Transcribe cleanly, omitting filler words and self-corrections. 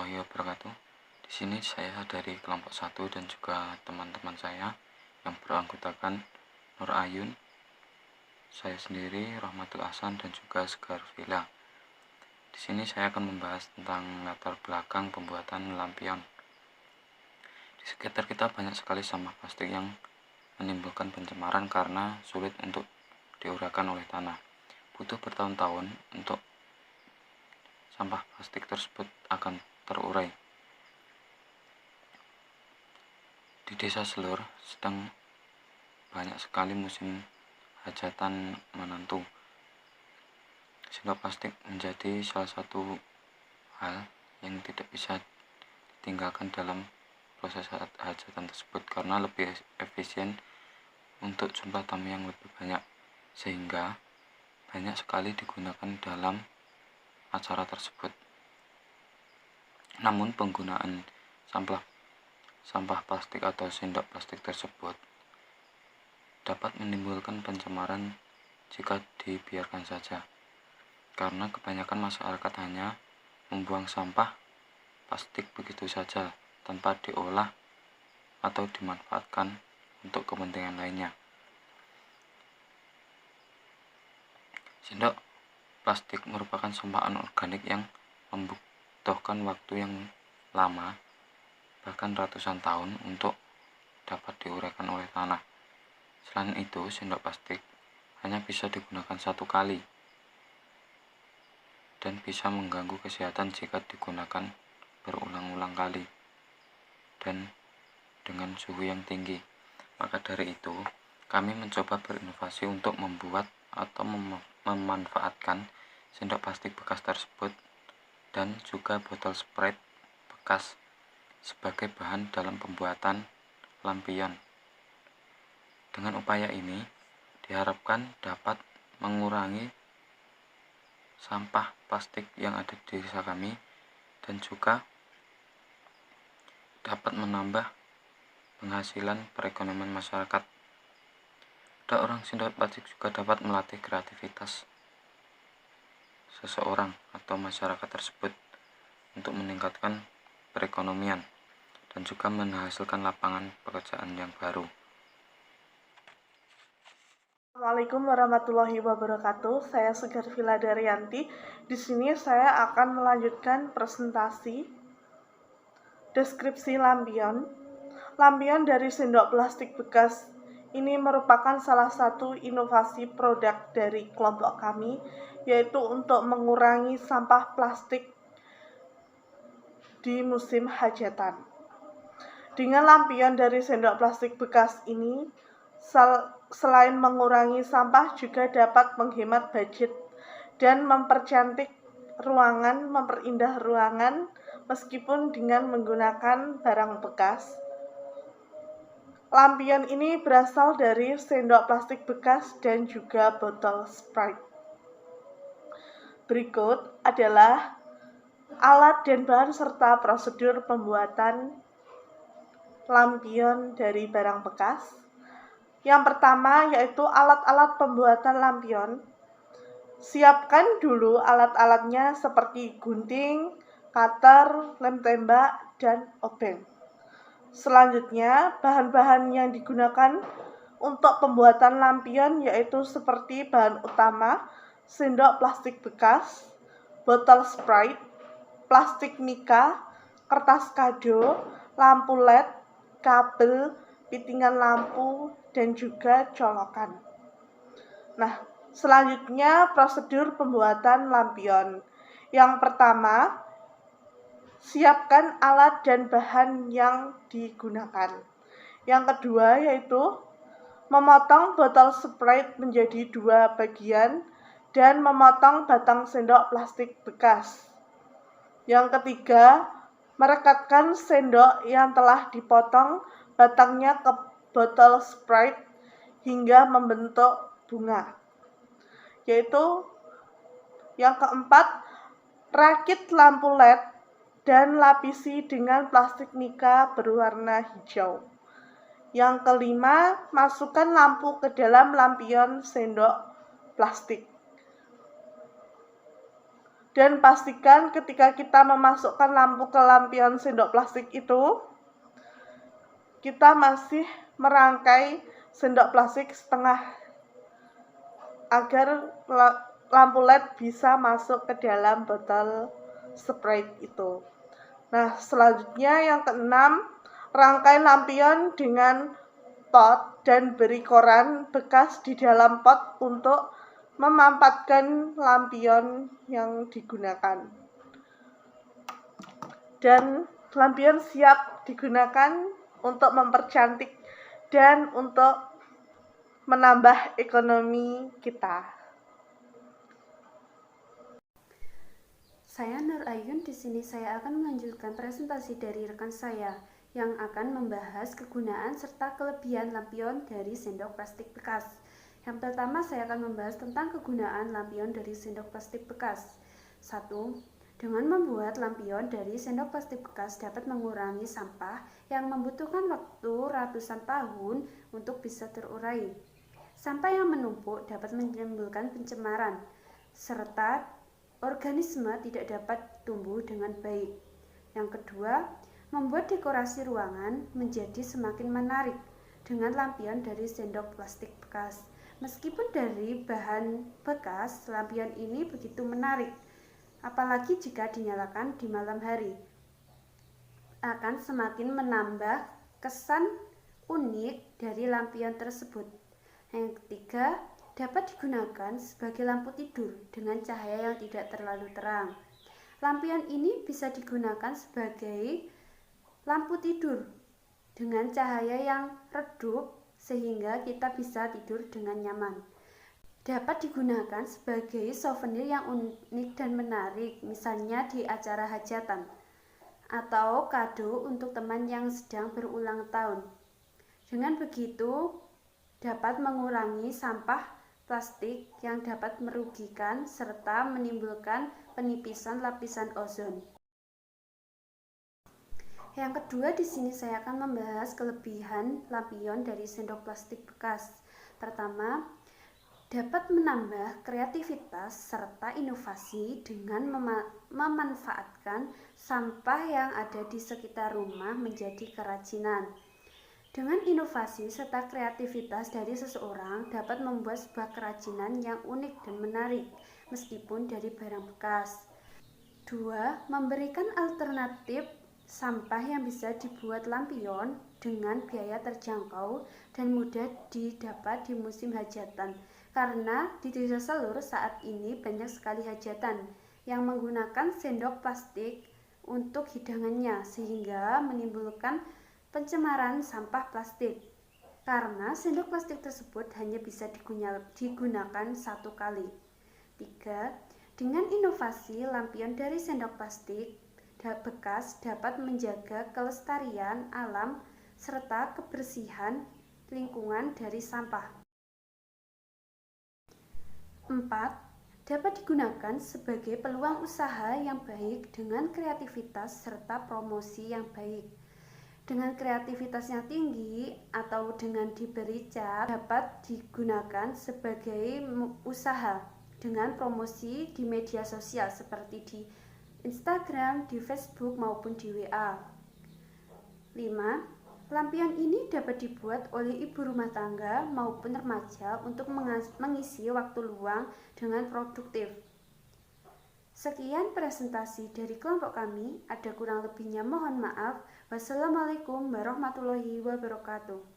warahmatullahi wabarakatuh. Di sini saya dari kelompok 1 dan juga teman-teman saya yang beranggotakan Nur Ayun, saya sendiri, Rahmatul Ahsan, dan juga Segar Villa. Di sini saya akan membahas tentang latar belakang pembuatan lampion. Di sekitar kita banyak sekali sampah plastik yang menimbulkan pencemaran karena sulit untuk diuraikan oleh tanah. Butuh bertahun-tahun untuk sampah plastik tersebut akan terurai. Di desa Selur sedang banyak sekali musim hajatan menantu. Sendok plastik menjadi salah satu hal yang tidak bisa ditinggalkan dalam proses hajatan tersebut karena lebih efisien untuk jumlah tamu yang lebih banyak, sehingga banyak sekali digunakan dalam acara tersebut. Namun penggunaan sampah plastik atau sendok plastik tersebut dapat menimbulkan pencemaran jika dibiarkan saja, karena kebanyakan masyarakat hanya membuang sampah plastik begitu saja tanpa diolah atau dimanfaatkan untuk kepentingan lainnya. Sendok plastik merupakan sampah anorganik yang membutuhkan waktu yang lama, bahkan ratusan tahun, untuk dapat diuraikan oleh tanah. Selain itu, sendok plastik hanya bisa digunakan satu kali dan bisa mengganggu kesehatan jika digunakan berulang-ulang kali dan dengan suhu yang tinggi. Maka dari itu, kami mencoba berinovasi untuk membuat atau memanfaatkan sendok plastik bekas tersebut dan juga botol Sprite bekas sebagai bahan dalam pembuatan lampion. Dengan upaya ini diharapkan dapat mengurangi sampah plastik yang ada di desa kami dan juga dapat menambah penghasilan perekonomian masyarakat. Daur ulang sendok plastik juga dapat melatih kreativitas seseorang atau masyarakat tersebut untuk meningkatkan perekonomian dan juga menghasilkan lapangan pekerjaan yang baru. Assalamualaikum warahmatullahi wabarakatuh. Saya Segar Villa Daryanti. Di sini saya akan melanjutkan presentasi deskripsi lampion. Lampion dari sendok plastik bekas ini merupakan salah satu inovasi produk dari kelompok kami, yaitu untuk mengurangi sampah plastik di musim hajatan. Dengan lampion dari sendok plastik bekas ini, selain mengurangi sampah juga dapat menghemat budget dan mempercantik ruangan, memperindah ruangan meskipun dengan menggunakan barang bekas. Lampion ini berasal dari sendok plastik bekas dan juga botol Sprite. Berikut adalah alat dan bahan serta prosedur pembuatan lampion dari barang bekas. Yang pertama yaitu alat-alat pembuatan lampion. Siapkan dulu alat-alatnya seperti gunting, cutter, lem tembak, dan obeng. Selanjutnya, bahan-bahan yang digunakan untuk pembuatan lampion yaitu seperti bahan utama, sendok plastik bekas, botol Sprite, plastik mika, kertas kado, lampu LED, kabel, pitingan lampu, dan juga colokan. Nah, selanjutnya prosedur pembuatan lampion. Yang pertama, siapkan alat dan bahan yang digunakan. Yang kedua yaitu memotong botol Sprite menjadi 2 bagian dan memotong batang sendok plastik bekas. Yang ketiga, merekatkan sendok yang telah dipotong batangnya ke botol Sprite hingga membentuk bunga. Yaitu yang keempat, rakit lampu LED dan lapisi dengan plastik mika berwarna hijau. Yang kelima, masukkan lampu ke dalam lampion sendok plastik. Dan pastikan ketika kita memasukkan lampu ke lampion sendok plastik itu, kita masih merangkai sendok plastik setengah agar lampu LED bisa masuk ke dalam botol Sprite itu. Nah, selanjutnya yang keenam, rangkai lampion dengan pot dan beri koran bekas di dalam pot untuk memampatkan lampion yang digunakan. Dan lampion siap digunakan untuk mempercantik dan untuk menambah ekonomi kita. Saya Nur Ayun, di sini saya akan melanjutkan presentasi dari rekan saya yang akan membahas kegunaan serta kelebihan lampion dari sendok plastik bekas. Yang pertama, saya akan membahas tentang kegunaan lampion dari sendok plastik bekas. 1. Dengan membuat lampion dari sendok plastik bekas dapat mengurangi sampah yang membutuhkan waktu ratusan tahun untuk bisa terurai. Sampah yang menumpuk dapat menimbulkan pencemaran, serta organisme tidak dapat tumbuh dengan baik. Yang kedua, membuat dekorasi ruangan menjadi semakin menarik dengan lampion dari sendok plastik bekas. Meskipun dari bahan bekas, lampion ini begitu menarik, apalagi jika dinyalakan di malam hari. Akan semakin menambah kesan unik dari lampion tersebut. Yang ketiga, dapat digunakan sebagai lampu tidur dengan cahaya yang tidak terlalu terang. Lampion ini bisa digunakan sebagai lampu tidur dengan cahaya yang redup sehingga kita bisa tidur dengan nyaman. Dapat digunakan sebagai souvenir yang unik dan menarik, misalnya di acara hajatan atau kado untuk teman yang sedang berulang tahun. Dengan begitu, dapat mengurangi sampah plastik yang dapat merugikan serta menimbulkan penipisan lapisan ozon. Yang kedua, di sini saya akan membahas kelebihan lampion dari sendok plastik bekas. Pertama, dapat menambah kreativitas serta inovasi dengan memanfaatkan sampah yang ada di sekitar rumah menjadi kerajinan. Dengan inovasi serta kreativitas dari seseorang dapat membuat sebuah kerajinan yang unik dan menarik meskipun dari barang bekas. 2. Memberikan alternatif sampah yang bisa dibuat lampion dengan biaya terjangkau dan mudah didapat di musim hajatan. Karena di desa Selur saat ini banyak sekali hajatan yang menggunakan sendok plastik untuk hidangannya sehingga menimbulkan pencemaran sampah plastik. Karena sendok plastik tersebut hanya bisa digunakan satu kali. 3. Dengan inovasi lampion dari sendok plastik bekas dapat menjaga kelestarian alam serta kebersihan lingkungan dari sampah. 4. Dapat digunakan sebagai peluang usaha yang baik dengan kreativitas serta promosi yang baik. Dengan kreativitas yang tinggi atau dengan diberi cap dapat digunakan sebagai usaha dengan promosi di media sosial seperti di Instagram, di Facebook maupun di WA. 5. Lampion ini dapat dibuat oleh ibu rumah tangga maupun remaja untuk mengisi waktu luang dengan produktif. Sekian presentasi dari kelompok kami, ada kurang lebihnya mohon maaf. Wassalamualaikum warahmatullahi wabarakatuh.